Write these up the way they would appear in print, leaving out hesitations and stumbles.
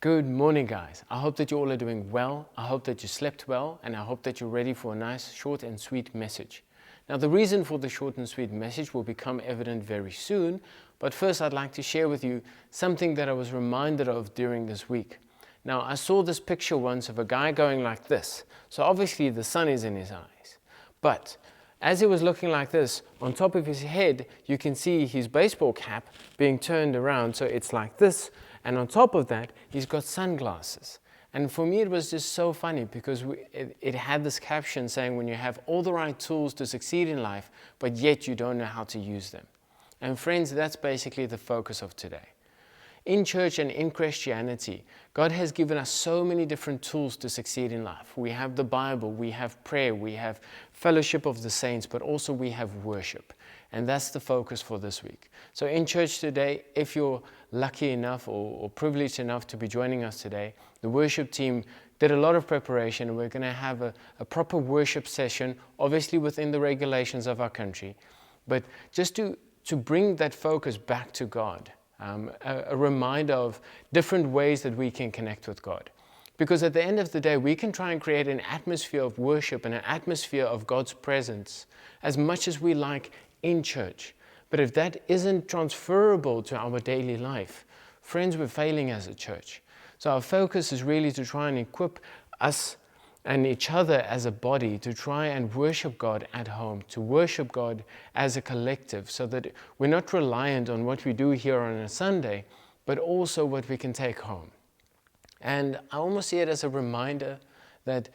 Good morning, guys. I hope that you all are doing well. I hope that you slept well, and I hope that you're ready for a nice, short and sweet message. Now, the reason for the short and sweet message will become evident very soon, but first I'd like to share with you something that I was reminded of during this week. Now, I saw this picture once of a guy going like this. So obviously the sun is in his eyes. But as he was looking like this, on top of his head, you can see his baseball cap being turned around. So it's like this. And on top of that, he's got sunglasses. And for me, it was just so funny because it had this caption saying, when you have all the right tools to succeed in life, but yet you don't know how to use them. And friends, that's basically the focus of today. In church and in Christianity, God has given us so many different tools to succeed in life. We have the Bible, we have prayer, we have fellowship of the saints, but also we have worship. And that's the focus for this week. So in church today, if you're lucky enough or privileged enough to be joining us today, the worship team did a lot of preparation. We're going to have a proper worship session, obviously within the regulations of our country, but just to bring that focus back to God. A reminder of different ways that we can connect with God. Because at the end of the day, we can try and create an atmosphere of worship and an atmosphere of God's presence as much as we like in church. But if that isn't transferable to our daily life, friends, we're failing as a church. So our focus is really to try and equip us and each other as a body to try and worship God at home, to worship God as a collective, so that we're not reliant on what we do here on a Sunday, but also what we can take home. And I almost see it as a reminder that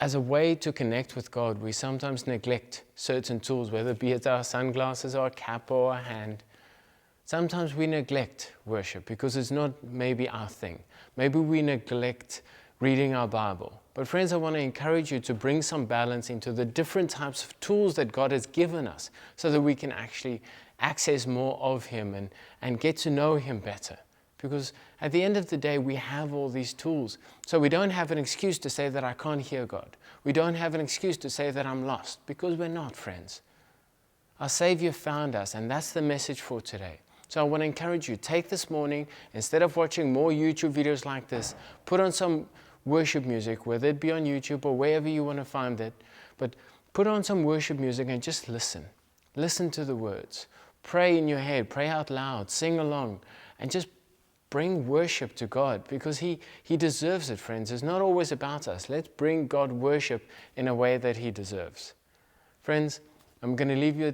as a way to connect with God, we sometimes neglect certain tools, whether it be our sunglasses or a cap or a hand. Sometimes we neglect worship because it's not maybe our thing. Maybe we neglect reading our Bible. But friends, I want to encourage you to bring some balance into the different types of tools that God has given us so that we can actually access more of Him and get to know Him better. Because at the end of the day, we have all these tools. So we don't have an excuse to say that I can't hear God. We don't have an excuse to say that I'm lost, because we're not, friends. Our Savior found us, and that's the message for today. So I want to encourage you, take this morning, instead of watching more YouTube videos like this, put on some worship music, whether it be on YouTube or wherever you want to find it, but put on some worship music and just listen. Listen to the words. Pray in your head, pray out loud, sing along, and just bring worship to God, because He deserves it, friends. It's not always about us. Let's bring God worship in a way that He deserves. Friends, I'm going to leave you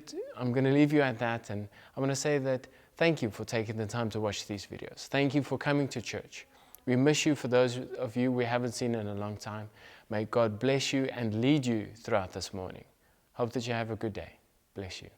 at that, and I'm going to say that thank you for taking the time to watch these videos. Thank you for coming to church. We miss you, for those of you we haven't seen in a long time. May God bless you and lead you throughout this morning. Hope that you have a good day. Bless you.